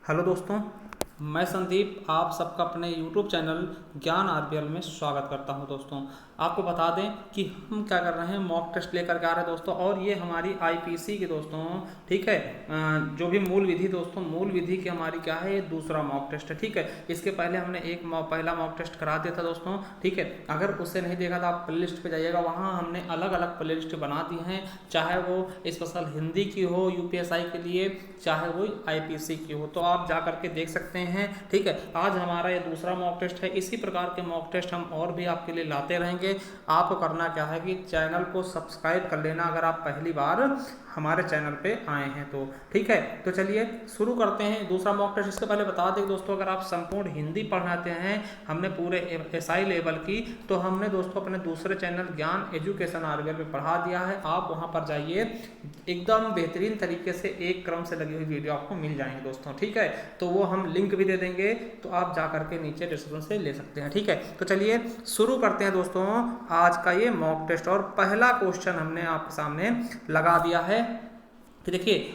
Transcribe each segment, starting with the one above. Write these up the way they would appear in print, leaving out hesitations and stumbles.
Hello दोस्तों, मैं संदीप आप सबका अपने YouTube चैनल ज्ञान आरबीएल में स्वागत करता हूं। दोस्तों, आपको बता दें कि हम क्या कर रहे हैं, मॉक टेस्ट लेकर के आ रहे हैं दोस्तों। और ये हमारी आईपीसी की दोस्तों, ठीक है, जो भी मूल विधि दोस्तों, मूल विधि की हमारी क्या है, ये दूसरा मॉक टेस्ट है। ठीक है, इसके पहले हमने पहला मॉक टेस्ट करा दिया था दोस्तों। ठीक है, अगर उससे नहीं देखा था आप प्ले लिस्ट पे जाइएगा, वहाँ हमने अलग अलग प्ले लिस्ट बना दी हैं, चाहे वो स्पेशल हिंदी की हो यूपीएसआई के लिए, चाहे वो आईपीसी की हो, तो आप जा करके देख सकते हैं। ठीक है, आज हमारा ये दूसरा मॉक टेस्ट है। इसी प्रकार के मॉक टेस्ट हम और भी आपके लिए लाते रहेंगे। आपको करना क्या है कि चैनल को सब्सक्राइब कर लेना अगर आप पहली बार हमारे चैनल पे आए हैं तो। ठीक है, तो चलिए शुरू करते हैं दूसरा मॉक टेस्ट। इसके पहले बता दें दोस्तों, अगर आप संपूर्ण हिंदी पढ़ाते हैं, हमने पूरे एसआई लेवल की, तो हमने दोस्तों अपने दूसरे चैनल ज्ञान एजुकेशन आरबीएल पे पढ़ा दिया है। आप वहां पर जाइए, एकदम बेहतरीन तरीके से एक क्रम से लगी हुई वीडियो आपको मिल जाएंगे दोस्तों। ठीक है, तो वो हम लिंक भी दे देंगे, तो आप जा करके नीचे डिस्क्रिप्शन से ले सकते हैं। ठीक है, तो चलिए शुरू करते हैं दोस्तों आज का ये मॉक टेस्ट। और पहला क्वेश्चन हमने आपके सामने लगा दिया है कि देखिए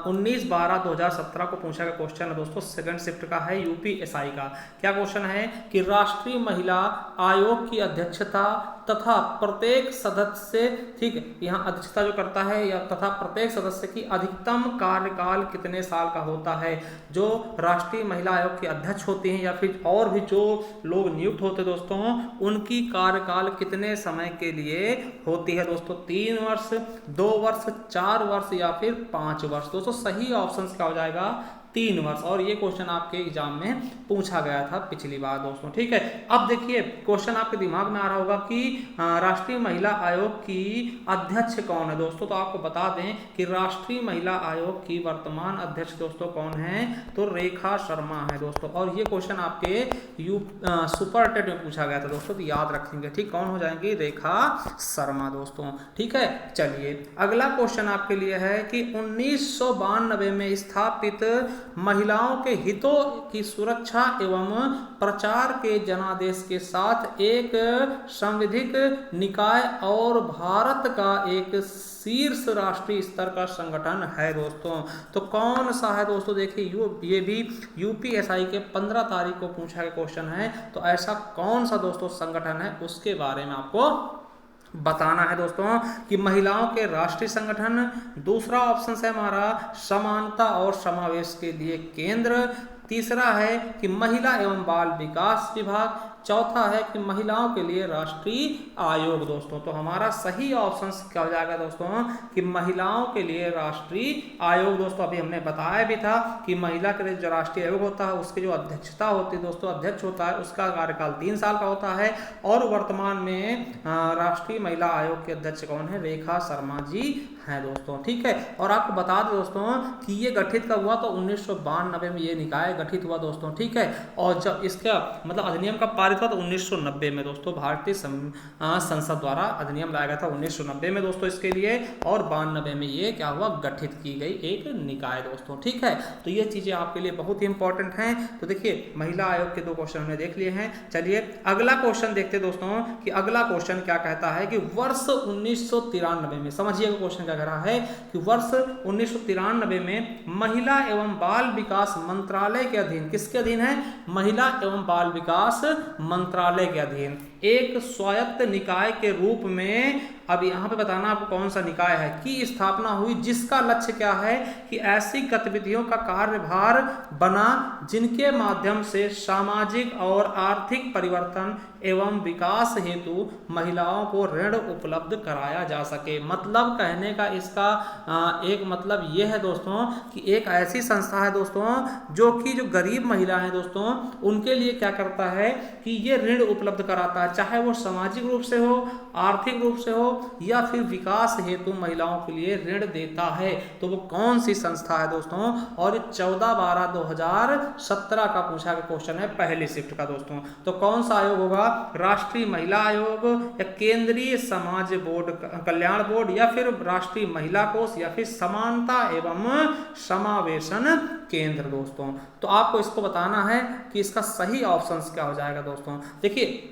19/12/2017 को पूछा गया क्वेश्चन है दोस्तों, सेकंड शिफ्ट का है, यूपीएसआई का। क्या क्वेश्चन है कि राष्ट्रीय महिला आयोग की अध्यक्षता तथा प्रत्येक सदस्य, ठीक है, यहाँ अध्यक्षता जो करता है या तथा प्रत्येक सदस्य की अधिकतम कार्यकाल कितने साल का होता है। जो राष्ट्रीय महिला आयोग की अध्यक्ष होती हैं या फिर और भी जो लोग नियुक्त होते हैं दोस्तों, उनकी कार्यकाल कितने समय के लिए होती है दोस्तों। 3 वर्ष, 2 वर्ष, 4 वर्ष या फिर 5 वर्ष। दोस्तों सही ऑप्शन क्या हो जाएगा, 3 वर्ष। और ये क्वेश्चन आपके एग्जाम में पूछा गया था पिछली बार दोस्तों। ठीक है, अब देखिए क्वेश्चन आपके दिमाग में आ रहा होगा कि राष्ट्रीय महिला आयोग की अध्यक्ष कौन है दोस्तों। तो आपको बता दें कि राष्ट्रीय महिला आयोग की वर्तमान अध्यक्ष दोस्तों कौन है, तो रेखा शर्मा है दोस्तों। और ये क्वेश्चन आपके सुपर टेट में पूछा गया था दोस्तों, तो याद रखेंगे। ठीक, कौन हो जाएंगी, रेखा शर्मा दोस्तों। ठीक है, चलिए अगला क्वेश्चन आपके लिए है कि 1992 में स्थापित महिलाओं के हितों की सुरक्षा एवं प्रचार के जनादेश के साथ एक संविधिक निकाय और भारत का एक शीर्ष राष्ट्रीय स्तर का संगठन है दोस्तों। तो कौन सा है दोस्तों, देखिए ये भी यूपीएसआई के 15 तारीख को पूछा गया क्वेश्चन है। तो ऐसा कौन सा दोस्तों संगठन है, उसके बारे में आपको बताना है दोस्तों कि महिलाओं के राष्ट्रीय संगठन। दूसरा ऑप्शन है हमारा समानता और समावेश के लिए केंद्र। तीसरा है कि महिला एवं बाल विकास विभाग। चौथा है कि महिलाओं के लिए राष्ट्रीय आयोग दोस्तों। तो हमारा सही ऑप्शन क्या हो जाएगा दोस्तों कि महिलाओं के लिए राष्ट्रीय आयोग दोस्तों। अभी हमने बताया भी था कि महिला के लिए जो राष्ट्रीय आयोग होता है, उसकी जो अध्यक्षता होती है दोस्तों, अध्यक्ष होता है, उसका कार्यकाल 3 साल का होता है। और वर्तमान में राष्ट्रीय महिला आयोग के अध्यक्ष कौन है, रेखा शर्मा जी हैं दोस्तों। ठीक है, और आपको बता दें दोस्तों कि ये गठित कब हुआ, तो 1992 में ये निकाय गठित हुआ दोस्तों। ठीक है, और जब इसका मतलब अधिनियम का पारित हुआ तो 1990 में दोस्तों, भारतीय संसद द्वारा अधिनियम लाया गया था 1990 में दोस्तों इसके लिए। और 92 में ये क्या हुआ, गठित की गई एक निकाय दोस्तों। ठीक है, तो ये चीजें आपके लिए बहुत ही इंपॉर्टेंट हैं। तो देखिए महिला आयोग के 2 क्वेश्चन हमने देख लिए हैं। चलिए अगला क्वेश्चन देखते दोस्तों कि अगला क्वेश्चन क्या कहता है कि वर्ष 1993 में, समझिएगा क्वेश्चन क्या कह रहा है कि वर्ष 1993 में महिला एवं बाल विकास मंत्रालय के अधीन, किसके अधीन है, महिला एवं बाल विकास मंत्रालय के अधीन एक स्वायत्त निकाय के रूप में, अब यहां पे बताना आपको कौन सा निकाय है, की स्थापना हुई, जिसका लक्ष्य क्या है कि ऐसी गतिविधियों का कार्यभार बना जिनके माध्यम से सामाजिक और आर्थिक परिवर्तन एवं विकास हेतु महिलाओं को ऋण उपलब्ध कराया जा सके। मतलब कहने का इसका एक मतलब यह है दोस्तों कि एक ऐसी संस्था है दोस्तों जो गरीब महिला है दोस्तों, उनके लिए क्या करता है कि ये ऋण उपलब्ध कराता है, चाहे वो सामाजिक रूप से हो, आर्थिक रूप से हो, या फिर विकास हेतु महिलाओं के लिए ऋण देता है। तो वो कौन सी संस्था है दोस्तों, और ये 14/12/2017 का पूछा गया क्वेश्चन है, पहली शिफ्ट का दोस्तों। तो कौन सा आयोग होगा, राष्ट्रीय महिला आयोग या केंद्रीय समाज बोर्ड, कल्याण बोर्ड, या फिर राष्ट्रीय महिला कोष, या फिर समानता एवं समावेशन केंद्र दोस्तों। तो आपको इसको बताना है कि इसका सही ऑप्शन क्या हो जाएगा दोस्तों। देखिए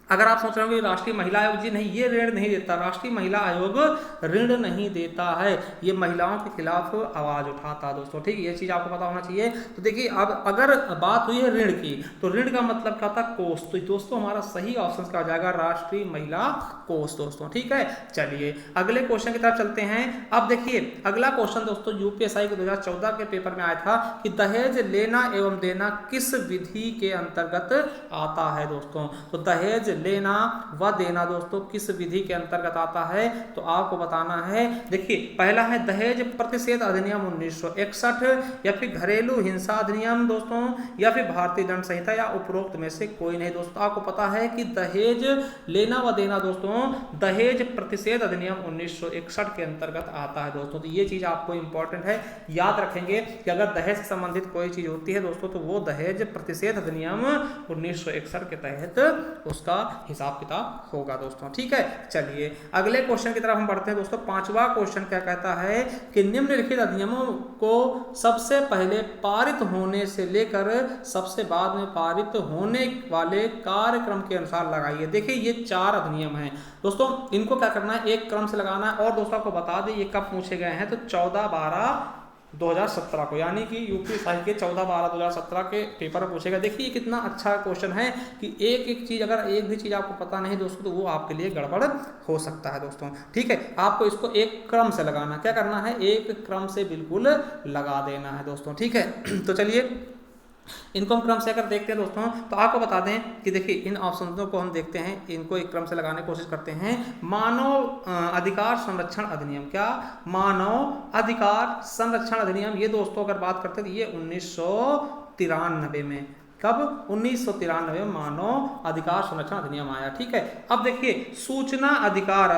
अगर आप सोच रहे हो कि राष्ट्रीय महिला आयोग, जी नहीं, ये ऋण नहीं देता। राष्ट्रीय महिला आयोग ऋण नहीं देता है, ये महिलाओं के खिलाफ आवाज उठाता है दोस्तों, ठीक है, ये चीज आपको पता होना चाहिए। तो देखिए अब अगर बात हुई है ऋण की, तो ऋण का मतलब क्या था, कोष। तो दोस्तों हमारा सही ऑप्शन क्या हो जाएगा, राष्ट्रीय महिला कोष दोस्तों, ठीक है। चलिए अगले क्वेश्चन की तरफ चलते हैं। अब देखिए अगला क्वेश्चन दोस्तों यूपीएसआई के 2014 के पेपर में आया था कि दहेज लेना एवं देना किस विधि के अंतर्गत आता है दोस्तों। तो दहेज लेना व देना दोस्तों किस विधि के अंतर्गत आता है, तो आपको बताना है। देखिए पहला है दहेज प्रतिषेध अधिनियम 1961, या फिर घरेलू हिंसा अधिनियम दोस्तों, या फिर भारतीय दंड संहिता, या उपरोक्त में से कोई नहीं दोस्तों। आपको पता है कि दहेज लेना व देना दोस्तों दहेज प्रतिषेध अधिनियम 1961 के अंतर्गत आता है दोस्तों। तो ये चीज आपको इंपॉर्टेंट है, याद रखेंगे कि अगर दहेज से संबंधित कोई चीज होती है दोस्तों तो वो दहेज प्रतिषेध अधिनियम 1961 के तहत उसका हिसाब किताब होगा दोस्तों, ठीक है। चलिए अगले क्वेश्चन की तरफ हम बढ़ते हैं दोस्तों। पांचवा क्वेश्चन क्या कहता है कि निम्नलिखित अधिनियमों को सबसे पहले पारित होने से लेकर सबसे बाद में पारित होने वाले कार्यक्रम के अनुसार लगाइए। देखिए ये 4 अधिनियम हैं दोस्तों, इनको क्या करना है, एक क्रम से लगाना है। और दोस्तों आपको बता दें ये कब पूछे गए हैं, तो 14/12/2017 को, यानी कि यूपीएसआई के 14/12/2017 के पेपर में पूछेगा। देखिए ये कितना अच्छा क्वेश्चन है कि एक एक चीज, अगर एक भी चीज आपको पता नहीं दोस्तों तो वो आपके लिए गड़बड़ हो सकता है दोस्तों, ठीक है। आपको इसको एक क्रम से लगाना, क्या करना है, एक क्रम से बिल्कुल लगा देना है दोस्तों, ठीक है। तो चलिए इनको हम क्रम से अगर देखते हैं दोस्तों, तो आपको बता दें कि देखिए इन ऑप्शनों को हम देखते हैं, इनको एक क्रम से लगाने की कोशिश करते हैं। मानव अधिकार संरक्षण अधिनियम, क्या, मानव अधिकार संरक्षण अधिनियम, ये दोस्तों अगर बात करते हैं तो ये 1993 में, कब, 1993 में मानव अधिकार संरक्षण अधिनियम आया, ठीक है। अब देखिए सूचना अधिकार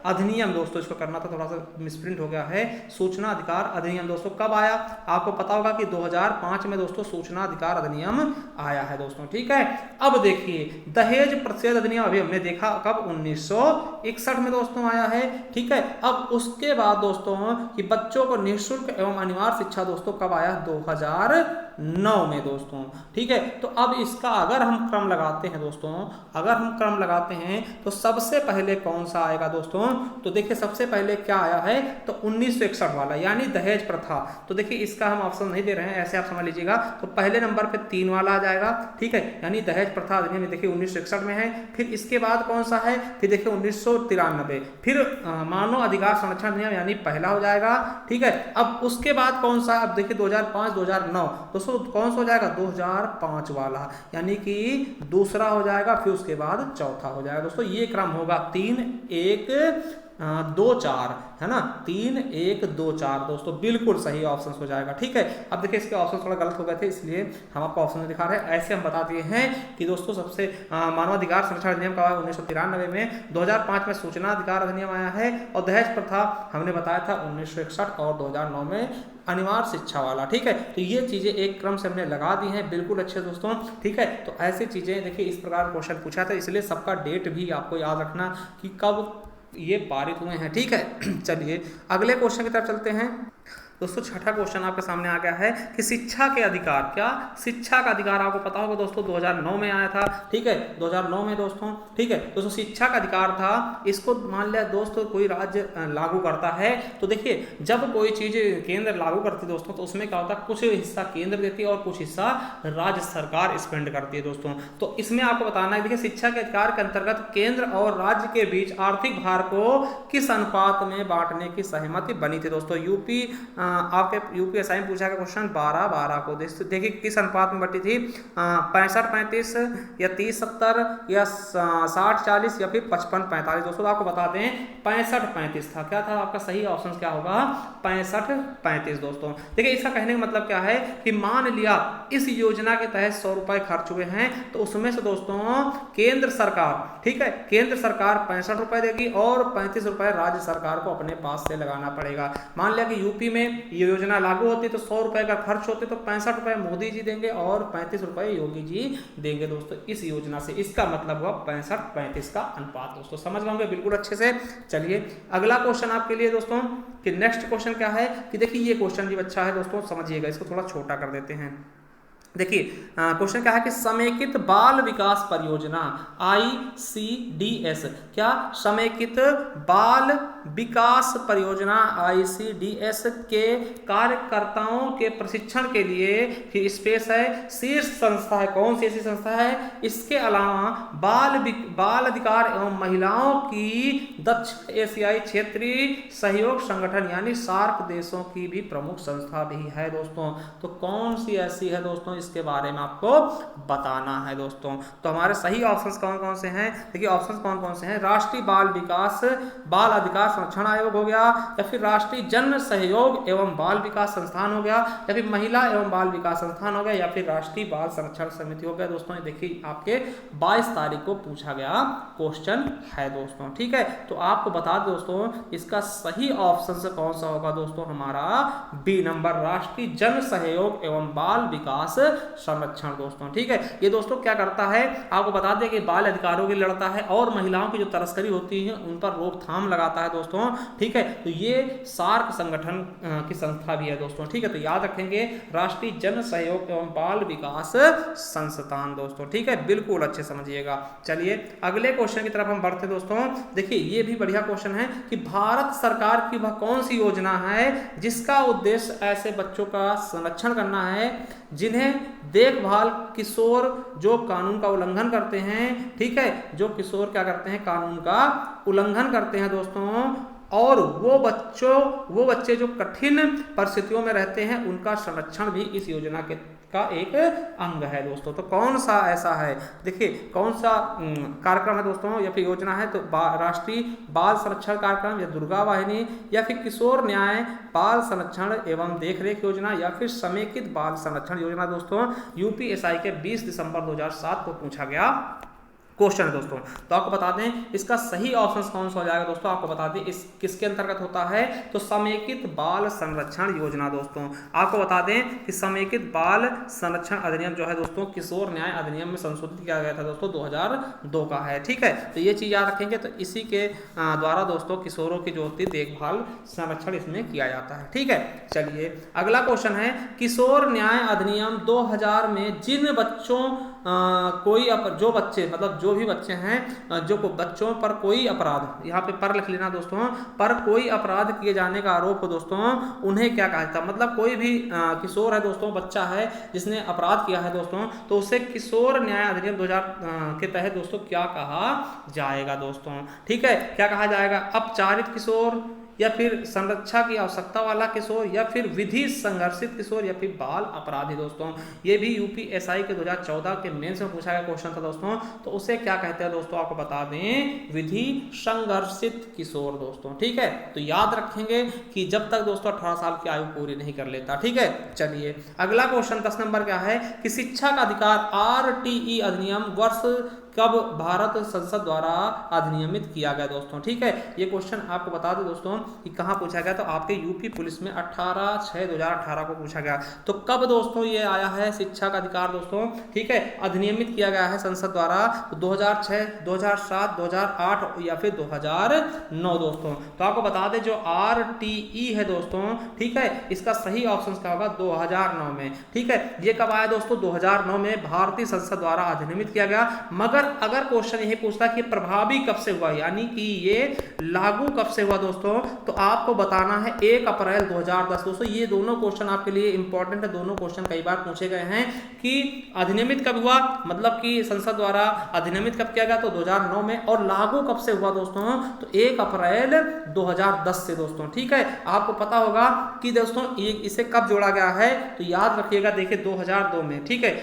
अधिनियम दोस्तों, इसको करना था, थोड़ा सा मिसप्रिंट हो गया है। सूचना अधिकार अधिनियम दोस्तों कब आया, आपको पता होगा कि 2005 में दोस्तों सूचना अधिकार अधिनियम आया है दोस्तों, ठीक है। अब देखिए दहेज प्रतिषेध अधिनियम अभी हमने देखा कब, 1961 में दोस्तों आया है, ठीक है। अब उसके बाद दोस्तों कि बच्चों को निःशुल्क एवं अनिवार्य शिक्षा दोस्तों कब आया, 2009 में दोस्तों, ठीक है। तो अब इसका अगर हम क्रम लगाते हैं दोस्तों, अगर हम क्रम लगाते हैं तो सबसे पहले कौन सा आएगा दोस्तों, तो देखिए सबसे पहले क्या आया है, तो 1961 वाला, यानी दहेज प्रथा। तो देखिए इसका हम ऑप्शन नहीं दे रहे हैं, ऐसे आप समझ लीजिएगा। तो पहले नंबर पे 3 वाला आ जाएगा, ठीक है, यानी दहेज प्रथा अधिनियम देखिए 1961 में है। फिर इसके बाद कौन सा है, फिर देखिए 1993, फिर मानव अधिकार संरक्षण अधिनियम यानी पहला हो जाएगा, ठीक है। अब उसके बाद कौन सा, अब देखिए 2005 2009 दोस्तों कौन सा हो जाएगा, 2005 वाला, यानी कि दूसरा हो जाएगा, फिर उसके बाद चौथा हो जाएगा दोस्तों। ये क्रम होगा 3 1 2 4, है ना, 3 1 2 4 दोस्तों, बिल्कुल सही ऑप्शन हो जाएगा, ठीक है। अब देखिए इसके ऑप्शन थोड़ा गलत हो गए थे, इसलिए हम आपको ऑप्शन दिखा रहे हैं। ऐसे हम बता दिए हैं कि दोस्तों सबसे मानवाधिकार संरक्षण अधिनियम का 1993 में, 2005 में सूचना अधिकार अधिनियम आया है, और दहेज प्रथा हमने बताया था 1961 और 2009 में अनिवार्य शिक्षा वाला, ठीक है। तो ये चीजें एक क्रम से हमने लगा दी हैं, बिल्कुल अच्छे दोस्तों, ठीक है। तो ऐसी चीजें देखिए इस प्रकार क्वेश्चन पूछा था, इसलिए सबका डेट भी आपको याद रखना कि कब ये पारित हुए हैं, ठीक है। चलिए अगले क्वेश्चन की तरफ चलते हैं दोस्तों। छठा क्वेश्चन आपके सामने आ गया है कि शिक्षा के अधिकार, क्या, शिक्षा का अधिकार आपको पता होगा दोस्तों 2009 में आया था, ठीक है, 2009 में दोस्तों, ठीक है। दोस्तों शिक्षा का अधिकार था, इसको मान लिया दोस्तों कोई राज्य लागू करता है, तो देखिए जब कोई चीज केंद्र लागू करती है दोस्तों, तो उसमें क्या होता है, कुछ हिस्सा केंद्र देती है और कुछ हिस्सा राज्य सरकार स्पेंड करती है दोस्तों। तो इसमें आपको बताना है, देखिए शिक्षा के अधिकार के अंतर्गत केंद्र और राज्य के बीच आर्थिक भार को किस अनुपात में बांटने की सहमति बनी थी दोस्तों। आपके यूपीएसआई में पूछा गया क्वेश्चन 12/12 को, देखिए किस अनुपात में बटी थी, 65-35 या 30-70 या 60-40 या फिर 55-45 दोस्तों। आपको बता दें 65-35 था, क्या था आपका सही ऑप्शन, क्या होगा, 65-35 दोस्तों। देखिए इसका कहने का मतलब क्या है कि मान लिया इस योजना के तहत 100 रुपए खर्च हुए हैं, तो उसमें से दोस्तों केंद्र सरकार, ठीक है, केंद्र सरकार 65 रुपए देगी और 35 रुपए राज्य सरकार को अपने पास से लगाना पड़ेगा। मान लिया कि यूपी में ये योजना लागू होती तो 100 रुपए का खर्च होते, तो 65 रुपए मोदी जी देंगे और 35 रुपए योगी जी देंगे दोस्तों इस योजना से। इसका मतलब हुआ 65-35 का अनुपात दोस्तों, समझ लोगे बिल्कुल अच्छे से। चलिए अगला क्वेश्चन आपके लिए दोस्तों कि नेक्स्ट क्वेश्चन क्या है कि देखिए ये क्वेश्चन भी अच्छा है दोस्तों, समझिएगा, इसको थोड़ा छोटा कर देते हैं। देखिए क्वेश्चन क्या है कि समेकित बाल विकास परियोजना ICDS, क्या समेकित बाल विकास परियोजना ICDS के कार्यकर्ताओं के प्रशिक्षण के लिए, फिर स्पेस है, शीर्ष संस्था है, कौन सी ऐसी संस्था है, इसके अलावा बाल अधिकार एवं महिलाओं की दक्षिण एशियाई क्षेत्रीय सहयोग संगठन यानी सार्क देशों की भी प्रमुख संस्था भी है दोस्तों। तो कौन सी ऐसी है दोस्तों, इसके बारे में आपको बताना है दोस्तों। तो हमारे सही ऑप्शंस कौन कौन से हैं, देखिए ऑप्शंस कौन कौन से हैं, राष्ट्रीय बाल अधिकार संरक्षण आयोग हो गया, या फिर राष्ट्रीय जन सहयोग एवं बाल विकास संस्थान हो गया, या फिर महिला एवं बाल विकास संस्थान हो गया, या फिर राष्ट्रीय बाल संरक्षण समिति हो गया। दोस्तों देखिए आपके 22 तारीख को पूछा गया क्वेश्चन है दोस्तों, ठीक है। तो आपको बता दें दोस्तों, इसका सही ऑप्शन से कौन सा होगा दोस्तों, हमारा बी नंबर, राष्ट्रीय जन सहयोग एवं बाल विकास संरक्षण दोस्तों, ठीक है। ये दोस्तों क्या करता है, आपको बता दें कि बाल अधिकारों के लिए लड़ता है और महिलाओं की जो तस्करी होती है उन पर रोकथाम लगाता है दोस्तों, ठीक है। तो ये सार्क संगठन की संस्था भी है दोस्तों, ठीक है। तो याद रखेंगे राष्ट्रीय जन सहयोग एवं बाल विकास संस्थान दोस्तों, ठीक है, बिल्कुल अच्छे समझिएगा। चलिए अगले क्वेश्चन की तरफ हम बढ़ते दोस्तों। देखिए ये भी बढ़िया क्वेश्चन है कि भारत सरकार की वह कौन सी योजना है जिसका उद्देश्य ऐसे बच्चों का संरक्षण करना है जिन्हें देखभाल किशोर जो कानून का उल्लंघन करते हैं, ठीक है, जो किशोर क्या करते हैं, कानून का उल्लंघन करते हैं दोस्तों, और वो बच्चे जो कठिन परिस्थितियों में रहते हैं उनका संरक्षण भी इस योजना का एक अंग है दोस्तों। तो कौन सा ऐसा है, देखिए कौन सा कार्यक्रम है दोस्तों या फिर योजना है, तो राष्ट्रीय बाल संरक्षण कार्यक्रम या दुर्गा वाहिनी, या फिर किशोर न्याय बाल संरक्षण एवं देखरेख योजना, या फिर समेकित बाल संरक्षण योजना दोस्तों। UPSI के 20 दिसंबर 2007 को पूछा गया क्वेश्चन है दोस्तों। तो आपको बता दें इसका सही ऑप्शन कौन सा हो जाएगा दोस्तों, आपको बता दें इस किसके अंतर्गत होता है, तो समेकित बाल संरक्षण योजना दोस्तों। आपको बता दें कि समेकित बाल संरक्षण अधिनियम जो है दोस्तों किशोर न्याय अधिनियम में संशोधित किया गया था दोस्तों, 2002 का है, ठीक है। तो ये चीज याद रखेंगे, तो इसी के द्वारा दोस्तों किशोरों की जो होती है देखभाल संरक्षण इसमें किया जाता है, ठीक है। चलिए अगला क्वेश्चन है, किशोर न्याय अधिनियम 2000 में जिन बच्चों जो बच्चे मतलब जो भी बच्चे हैं जो बच्चों पर कोई अपराध, यहाँ पे पर लिख लेना दोस्तों, पर कोई अपराध किए जाने का आरोप हो दोस्तों, उन्हें क्या कहा जाता है, मतलब कोई भी किशोर है दोस्तों, बच्चा है जिसने अपराध किया है दोस्तों, तो उसे किशोर न्याय अधिनियम 2000 के तहत दोस्तों क्या कहा जाएगा दोस्तों, ठीक है। क्या कहा जाएगा, अपचारित किशोर, या फिर संरक्षा की आवश्यकता वाला किशोर, या फिर विधि संघर्षित किशोर, या फिर बाल अपराधी दोस्तों। ये भी UPSI के 2014 के मेंस में पूछा गया क्वेश्चन था दोस्तों। तो उसे क्या कहते हैं दोस्तों, आपको बता दें, विधि संघर्षित किशोर दोस्तों, ठीक है। तो याद रखेंगे कि जब तक दोस्तों 18 साल की आयु पूरी नहीं कर लेता, ठीक है। चलिए अगला क्वेश्चन 10 नंबर क्या है कि शिक्षा का अधिकार RTE अधिनियम वर्ष कब भारत संसद द्वारा अधिनियमित किया गया दोस्तों, ठीक है। ये क्वेश्चन आपको बता दें दोस्तों कि कहाँ पूछा गया, तो आपके यूपी पुलिस में 18/6/2018 को पूछा गया। तो कब दोस्तों ये आया है शिक्षा का अधिकार दोस्तों, ठीक है, अधिनियमित किया गया है संसद द्वारा, तो 2006, 2007, 2008 या फिर 2009 दोस्तों। तो आपको बता दें जो RTE है दोस्तों, ठीक है, इसका सही ऑप्शन क्या होगा, 2009 में, ठीक है। ये कब आया दोस्तों, 2009 में भारतीय संसद द्वारा अधिनियमित किया गया। मगर अगर क्वेश्चन यही पूछता कि प्रभावी कब से हुआ, यानी कि ये लागू कब से हुआ दोस्तों, तो आपको बताना है 1 अप्रैल 2010 दोस्तों। ये दोनों क्वेश्चन आपके लिए इंपॉर्टेंट है, दोनों क्वेश्चन कई बार पूछे गए हैं कि अधिनियमित कब हुआ, मतलब कि संसद द्वारा अधिनियमित कब किया गया, तो 2009 में, और लागू कब से हुआ दोस्तों, तो 1 अप्रैल 2010 से दोस्तों, ठीक है। आपको पता होगा कि दोस्तों इसे कब जोड़ा गया है, तो याद रखिएगा, देखिए 2002 में, ठीक है।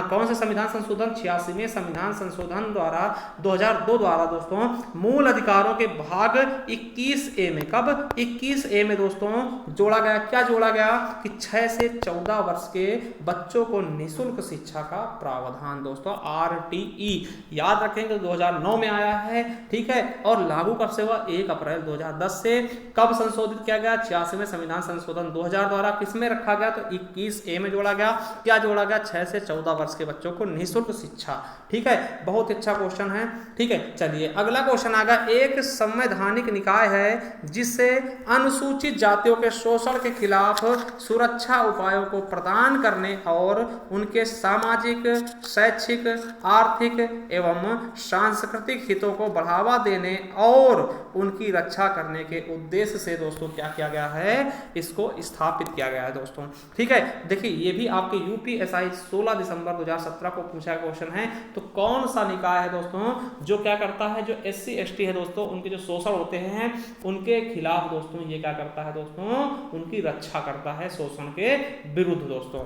कौन से संविधान संशोधन, 86वें संविधान संशोधन द्वारा 2002 द्वारा दोस्तों मूल अधिकारों के भाग 21A में, कब 21A में दोस्तों जोड़ा गया। क्या जोड़ा गया कि 6 से 14 वर्ष के बच्चों को निःशुल्क शिक्षा का प्रावधान दोस्तों, RTE याद रखेंगे 2009 में आया है, ठीक है। और लागू कब से हुआ, 1 अप्रैल 2010 से। कब संशोधित किया गया, 86वें संविधान संशोधन 2000 द्वारा किसमें रखा गया, तो 21A में जोड़ा गया। क्या जोड़ा गया, 6 से 14 वर्ष के बच्चों को निःशुल्क शिक्षा, ठीक है। बहुत बहुत अच्छा क्वेश्चन है। ठीक है, चलिए अगला क्वेश्चन आएगा। एक संवैधानिक निकाय है जिसे अनुसूचित जातियों के शोषण के खिलाफ सुरक्षा उपायों को प्रदान करने और उनके सामाजिक, शैक्षिक, आर्थिक एवं सांस्कृतिक हितों को बढ़ावा देने और उनकी रक्षा करने के उद्देश्य से दोस्तों क्या किया गया है, इसको स्थापित किया गया है दोस्तों। ठीक है, देखिए ये भी आपके यूपीएसआई 16 दिसंबर 2017 को पूछा क्वेश्चन है। तो कौन सा निकाय है दोस्तों जो क्या करता है, जो SC ST है दोस्तों, उनके जो शोषण होते हैं उनके खिलाफ दोस्तों ये क्या करता है दोस्तों, उनकी रक्षा करता है शोषण के विरुद्ध दोस्तों।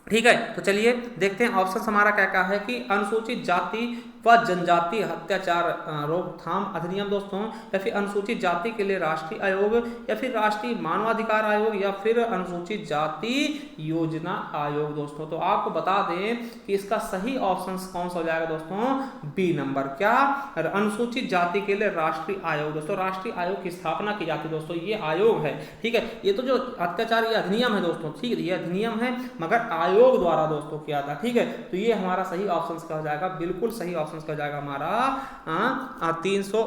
ठीक है, तो चलिए देखते हैं ऑप्शन हमारा क्या क्या है कि अनुसूचित जाति व जनजाति अत्याचार रोकथाम अधिनियम दोस्तों, या फिर अनुसूचित जाति के लिए राष्ट्रीय आयोग, या फिर राष्ट्रीय मानवाधिकार आयोग, या फिर अनुसूचित जाति योजना आयोग दोस्तों। तो आपको बता दें कि इसका सही ऑप्शन कौन सा हो जाएगा दोस्तों, बी नंबर, क्या, अनुसूचित जाति के लिए राष्ट्रीय आयोग दोस्तों। राष्ट्रीय आयोग की स्थापना की जाती है दोस्तों, ये आयोग है। ठीक है, ये तो जो अत्याचार ये अधिनियम है दोस्तों, ठीक है, ये अधिनियम है मगर आयोग द्वारा दोस्तों किया था। ठीक है, तो ये हमारा सही ऑप्शन का हो जाएगा, बिल्कुल सही ऑप्शन का हो जाएगा हमारा 300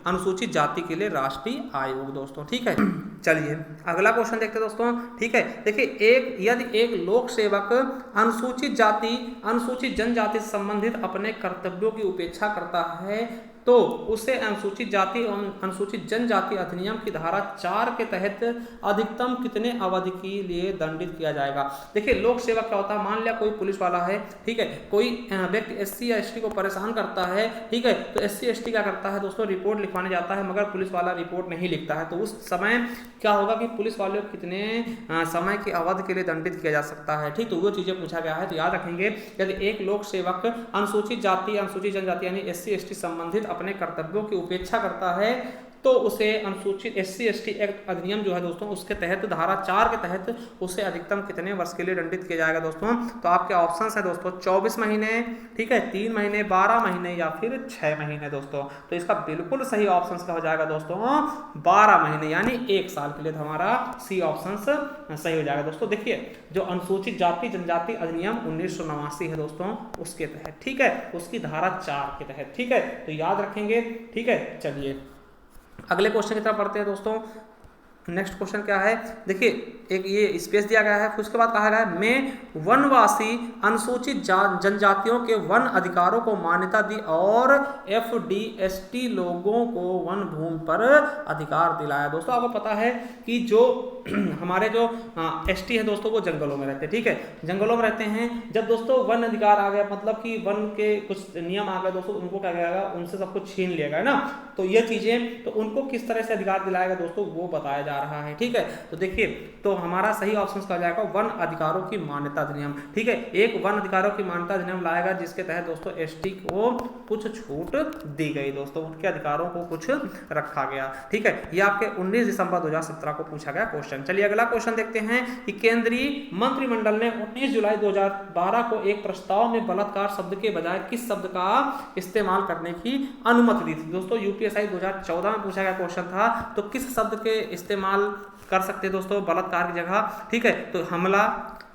अनुसूचित जाति के लिए राष्ट्रीय आयोग दोस्तों। ठीक है, चलिए अगला क्वेश्चन देखते हैं दोस्तों। ठीक है, देखिए यदि एक लोक सेवक अनुसूचित जाति, अनुसूचित जनजाति से संबंधित अपने कर्तव्यों की उपेक्षा करता है तो उसे अनुसूचित जाति एवं अनुसूचित जनजाति अधिनियम की धारा 4 के तहत अधिकतम कितने अवधि के लिए दंडित किया जाएगा। देखिए लोक सेवक क्या होता है, मान लिया कोई पुलिस वाला है, ठीक है, कोई व्यक्ति SC या ST को परेशान करता है, ठीक है, तो SC ST क्या करता है दोस्तों, रिपोर्ट लिखवाने जाता है मगर पुलिस वाला रिपोर्ट नहीं लिखता है, तो उस समय क्या होगा कि पुलिस वाले को कितने समय की अवधि के लिए दंडित किया जा सकता है। ठीक, तो वो चीजें पूछा गया है। तो याद रखेंगे यदि एक लोक सेवक अनुसूचित जाति, अनुसूचित जनजाति यानी SC ST संबंधित अपने कर्तव्यों की उपेक्षा करता है तो उसे अनुसूचित SC ST एक्ट अधिनियम जो है दोस्तों उसके तहत धारा 4 के तहत उसे अधिकतम कितने वर्ष के लिए दंडित किया जाएगा दोस्तों। तो आपके ऑप्शंस है दोस्तों 24 महीने, ठीक है, 3 महीने, 12 महीने या फिर 6 महीने दोस्तों। तो इसका बिल्कुल सही ऑप्शंस का हो जाएगा दोस्तों 12 महीने यानी 1 साल के लिए। तो हमारा सी ऑप्शंस सही हो जाएगा दोस्तों। देखिए जो अनुसूचित जाति जनजाति अधिनियम 1989 है दोस्तों उसके तहत, ठीक है, उसकी धारा 4 के तहत। ठीक है, तो याद रखेंगे। ठीक है, चलिए अगले क्वेश्चन की तरफ बढ़ते हैं दोस्तों। नेक्स्ट क्वेश्चन क्या है, देखिए एक ये स्पेस दिया गया है, फिर उसके बाद कहा गया है मैं वनवासी अनुसूचित जनजातियों के वन अधिकारों को मान्यता दी और FD/ST लोगों को वन भूमि पर अधिकार दिलाया। दोस्तों आपको पता है कि जो हमारे जो ST है दोस्तों वो जंगलों में रहते हैं, ठीक है, जंगलों में रहते हैं। जब दोस्तों वन अधिकार आ गया मतलब कि वन के कुछ नियम आ गए दोस्तों, उनको क्या करेगा, उनसे सब कुछ छीन लिया गया ना, तो ये चीजें, तो उनको किस तरह से अधिकार दिलाएगा दोस्तों वो बताया जा रहा है। ठीक है, तो देखिए तो हमारा सही ऑप्शन का जाएगा वन अधिकारों की मान्यता अधिनियम। ठीक है, एक वन अधिकारों की मान्यता अधिनियम लाएगा जिसके तहत दोस्तों ST को कुछ छूट दी गई दोस्तों, उनके अधिकारों को कुछ रखा गया। ठीक है, ये आपके 19 दिसंबर 2017 को पूछा गया क्वेश्चन। चलिए अगला क्वेश्चन देखते हैं कि केंद्रीय मंत्रिमंडल ने 19 जुलाई 2012 को एक प्रस्ताव में बलात्कार शब्द के बजाय किस शब्द का इस्तेमाल करने की अनुमति दी थी। दोस्तों UPSI 2014 में पूछा गया क्वेश्चन था, तो किस शब्द के इस्तेमाल कर सकते हैं दोस्तों बलात्कार की जगह। ठीक है, तो हमला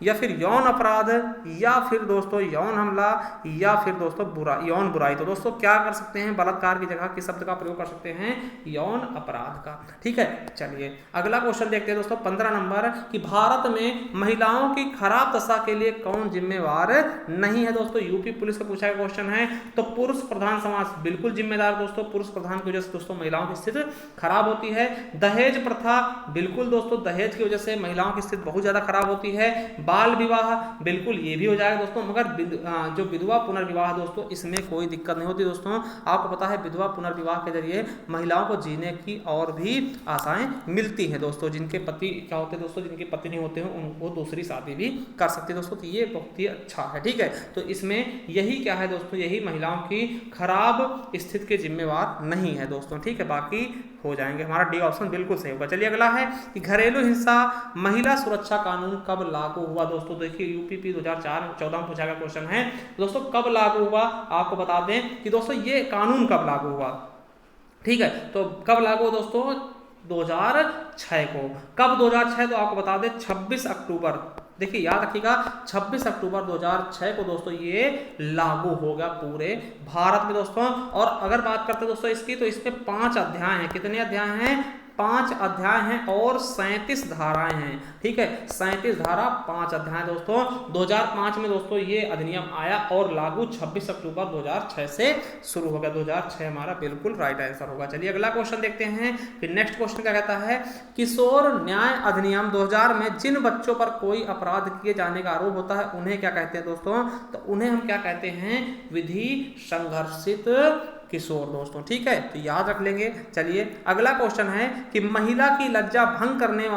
या फिर यौन अपराध या फिर दोस्तों यौन हमला या फिर दोस्तों यौन बुराई। तो दोस्तों क्या कर सकते हैं, बलात्कार की जगह किस शब्द का प्रयोग कर सकते हैं, यौन अपराध का। ठीक है, चलिए अगला क्वेश्चन देखते हैं दोस्तों 15 नंबर कि भारत में महिलाओं की खराब दशा के लिए कौन जिम्मेवार नहीं है। दोस्तों यूपी पुलिस का पूछा गया क्वेश्चन है, तो पुरुष प्रधान समाज बिल्कुल जिम्मेदार दोस्तों, पुरुष प्रधान की वजह से दोस्तों महिलाओं की स्थिति खराब होती है। दहेज प्रथा बिल्कुल दोस्तों, दहेज की वजह से महिलाओं की स्थिति बहुत ज्यादा खराब होती है। बाल विवाह बिल्कुल ये भी हो जाएगा दोस्तों, मगर जो विधवा पुनर्विवाह दोस्तों इसमें कोई दिक्कत नहीं होती दोस्तों। आपको पता है विधवा पुनर्विवाह के जरिए महिलाओं को जीने की और भी आशाएं मिलती हैं दोस्तों। जिनके पति क्या होते हैं दोस्तों, जिनके पति नहीं होते हैं उनको दूसरी शादी भी कर सकते हैं दोस्तों, तो ये बहुत ही अच्छा है। ठीक है, तो इसमें यही क्या है दोस्तों, यही महिलाओं की खराब स्थिति के जिम्मेवार नहीं है दोस्तों। ठीक है, बाकी हो जाएंगे, हमारा डी ऑप्शन बिल्कुल सही होगा। चलिए अगला है कि घरेलू हिंसा महिला सुरक्षा कानून कब लागू हुआ। दोस्तों देखिए यूपीपी 2014 में पूछा गया क्वेश्चन है दोस्तों, कब लागू हुआ आपको बता दें कि दोस्तों ये कानून कब लागू हुआ। ठीक है, तो कब लागू हुआ दोस्तों, 2006 को। कब 2006, तो आपको बता दें 26 अक्टूबर देखिए याद रखिएगा 26 अक्टूबर 2006 को दोस्तों ये लागू हो गया पूरे भारत में दोस्तों। और अगर बात करते हैं दोस्तों इसकी, तो इसमें 5 अध्याय हैं। कितने अध्याय हैं? 5 अध्याय हैं और 37 धाराएं हैं। ठीक है, 37 धारा 5 अध्याय दोस्तों। 2005 में दोस्तों ये अधिनियम आया और लागू 26 अक्टूबर 2006 से शुरू हो गया। 2006 हमारा बिल्कुल राइट आंसर होगा। चलिए अगला क्वेश्चन देखते हैं कि नेक्स्ट क्वेश्चन क्या कहता है। किशोर न्याय अधिनियम 2000 में जिन बच्चों पर कोई अपराध किए जाने का आरोप होता है उन्हें क्या कहते हैं दोस्तों? तो उन्हें हम क्या कहते हैं? विधि संघर्षित किशोर दोस्तों। ठीक है, तो याद रख लेंगे। चलिए अगला क्वेश्चन है कि महिला की लज्जा भंग करने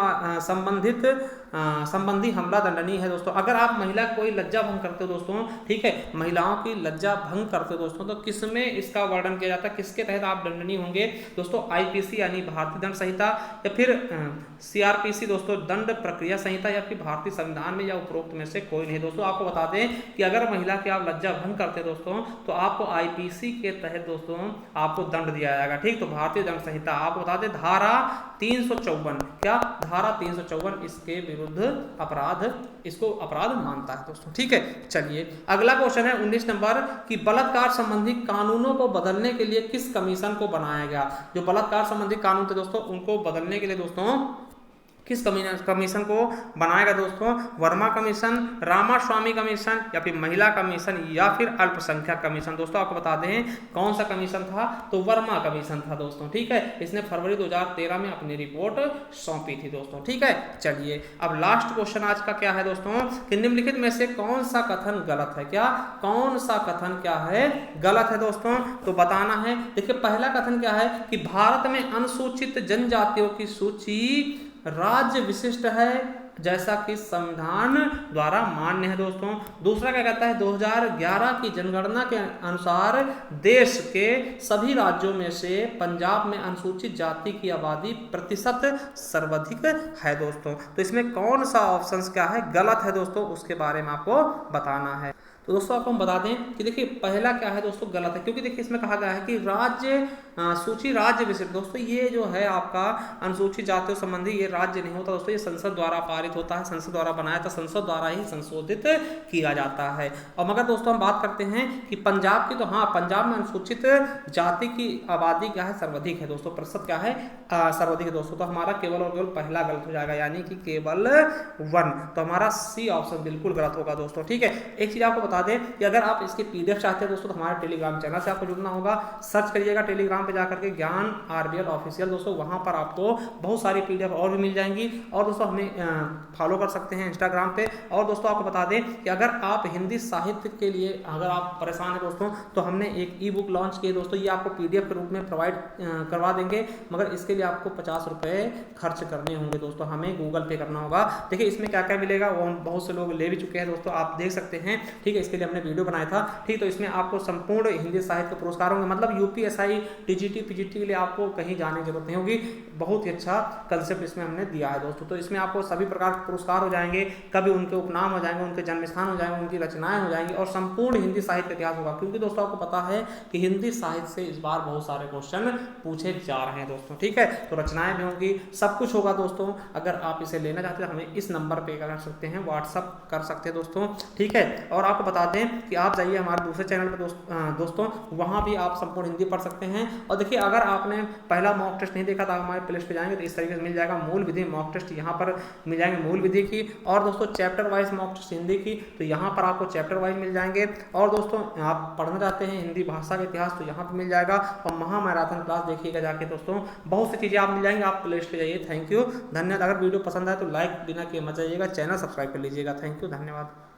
संबंधी हमला दंडनीय है दोस्तों। अगर आप महिला कोई लज्जा भंग करते हो दोस्तों, ठीक है, महिलाओं की लज्जा भंग करते हो दोस्तों, तो किसमें इसका वर्णन किया जाता है? किसके तहत आप दंडनीय होंगे दोस्तों? आईपीसी यानी भारतीय दंड संहिता, या फिर सीआरपीसी दोस्तों दंड प्रक्रिया संहिता, या फिर भारतीय संविधान में, या उपरोक्त में से कोई नहीं दोस्तों। आपको बता दें कि अगर महिला की आप लज्जा भंग करते दोस्तों तो आपको आईपीसी के तहत दोस्तों आपको दंड दिया जाएगा। ठीक, तो भारतीय दंड संहिता आपको बता दें धारा 354, क्या धारा 354 इसके विरुद्ध अपराध, इसको अपराध मानता है दोस्तों। ठीक है, चलिए अगला क्वेश्चन है 19 नंबर कि बलात्कार संबंधी कानूनों को बदलने के लिए किस कमीशन को बनाया गया? जो बलात्कार संबंधी कानून थे दोस्तों उनको बदलने के लिए दोस्तों किस कमीशन को बनाएगा दोस्तों? वर्मा कमीशन, रामास्वामी कमीशन, या फिर महिला कमीशन, या फिर अल्पसंख्यक कमीशन। दोस्तों आपको बता दें कौन सा कमीशन था? तो वर्मा कमीशन था दोस्तों। ठीक है, इसने फरवरी 2013 में अपनी रिपोर्ट सौंपी थी दोस्तों। ठीक है, चलिए अब लास्ट क्वेश्चन आज का क्या है दोस्तों कि निम्नलिखित में से कौन सा कथन गलत है? क्या कौन सा कथन क्या है? गलत है दोस्तों, तो बताना है। देखिए पहला कथन क्या है कि भारत में अनुसूचित जनजातियों की सूची राज्य विशिष्ट है जैसा कि संविधान द्वारा मान्य है दोस्तों। दूसरा क्या कहता है? 2011 की जनगणना के अनुसार देश के सभी राज्यों में से पंजाब में अनुसूचित जाति की आबादी प्रतिशत सर्वाधिक है दोस्तों। तो इसमें कौन सा ऑप्शन क्या है गलत है दोस्तों, उसके बारे में आपको बताना है। तो दोस्तों आपको हम बता दें कि देखिए पहला क्या है दोस्तों गलत है, क्योंकि देखिए इसमें कहा गया है कि राज्य सूची राज्य विशिष्ट। दोस्तों ये जो है आपका अनुसूचित जातियों संबंधी ये राज्य नहीं होता दोस्तों, ये संसद द्वारा पारित होता है, संसद द्वारा बनाया था, संसद द्वारा ही संशोधित किया जाता है। और मगर दोस्तों हम बात करते हैं कि पंजाब की, तो हाँ पंजाब में अनुसूचित जाति की आबादी क्या है? सर्वाधिक है दोस्तों, प्रतिशत क्या है? सर्वाधिक है दोस्तों। तो हमारा केवल और केवल पहला गलत हो जाएगा, यानी कि केवल 1। तो हमारा सी ऑप्शन बिल्कुल गलत होगा दोस्तों। ठीक है, एक चीज आपको बता दें कि अगर आप इसके पीडीएफ चाहते हैं दोस्तों तो हमारे टेलीग्राम चैनल से आपको जुड़ना होगा। सर्च करिएगा टेलीग्राम पे जाकर के ज्ञान आरबीएल ऑफिशियल दोस्तों, वहां पर आपको बहुत सारी पीडीएफ और भी मिल जाएंगी। और दोस्तों हमें फॉलो कर सकते हैं इंस्टाग्राम पे। और दोस्तों आपको बता दें कि अगर आप हिंदी साहित्य के लिए अगर आप परेशान हैं दोस्तों तो हमने एक ई बुक लॉन्च की है दोस्तों, ये आपको पीडीएफ के रूप में प्रोवाइड करवा देंगे, मगर इसके लिए आपको 50 रुपये खर्च करने होंगे दोस्तों, हमें गूगल पे करना होगा। देखिए इसमें क्या क्या मिलेगा वो बहुत से लोग ले भी चुके हैं दोस्तों, आप देख सकते हैं। ठीक है, इसके लिए हमने वीडियो बनाया था। ठीक, तो इसमें आपको संपूर्ण हिंदी साहित्य के पुरस्कार होंगे, मतलब यूपीएसआई, टीजीटी, पीजीटी के लिए आपको कहीं जाने की जरूरत नहीं होगी। बहुत ही अच्छा कंसेप्ट इसमें हमने दिया है दोस्तों। तो इसमें आपको सभी प्रकार के पुरस्कार हो जाएंगे, कभी उनके उपनाम हो जाएंगे, उनके जन्म स्थान हो जाएंगे, उनकी रचनाएं हो जाएंगी, और संपूर्ण हिंदी साहित्य इतिहास होगा। क्योंकि दोस्तों आपको पता है कि हिंदी साहित्य से इस बार बहुत सारे क्वेश्चन पूछे जा रहे हैं दोस्तों। ठीक है, तो रचनाएं भी होंगी, सब कुछ होगा दोस्तों। अगर आप इसे लेना चाहते हैं हमें इस नंबर पे कर सकते हैं, व्हाट्सअप कर सकते हैं दोस्तों। ठीक है, और आपको बता दें कि आप जाइए हमारे दूसरे चैनल पर दोस्तों, वहां भी आप संपूर्ण हिंदी पढ़ सकते हैं। और देखिए अगर आपने पहला मॉक टेस्ट नहीं देखा था, हमारे प्लेलिस्ट पे जाएंगे तो इस तरीके से मिल जाएगा। मूल विधि मॉक टेस्ट यहाँ पर मिल जाएंगे, मूल विधि की, और दोस्तों chapter wise mock test Hindi की, तो यहाँ पर आपको चैप्टर वाइज मिल जाएंगे। और दोस्तों आप पढ़ना चाहते हैं हिंदी भाषा का इतिहास तो यहाँ पर मिल जाएगा। और महामैराथन क्लास देखिएगा जाके दोस्तों, बहुत सी चीजें आप मिल जाएंगे, आप प्लेलिस्ट पे जाइए। थैंक यू, धन्यवाद। अगर वीडियो पसंद आए तो लाइक बिना किए मत जाइएगा, चैनल सब्सक्राइब कर लीजिएगा। थैंक यू, धन्यवाद।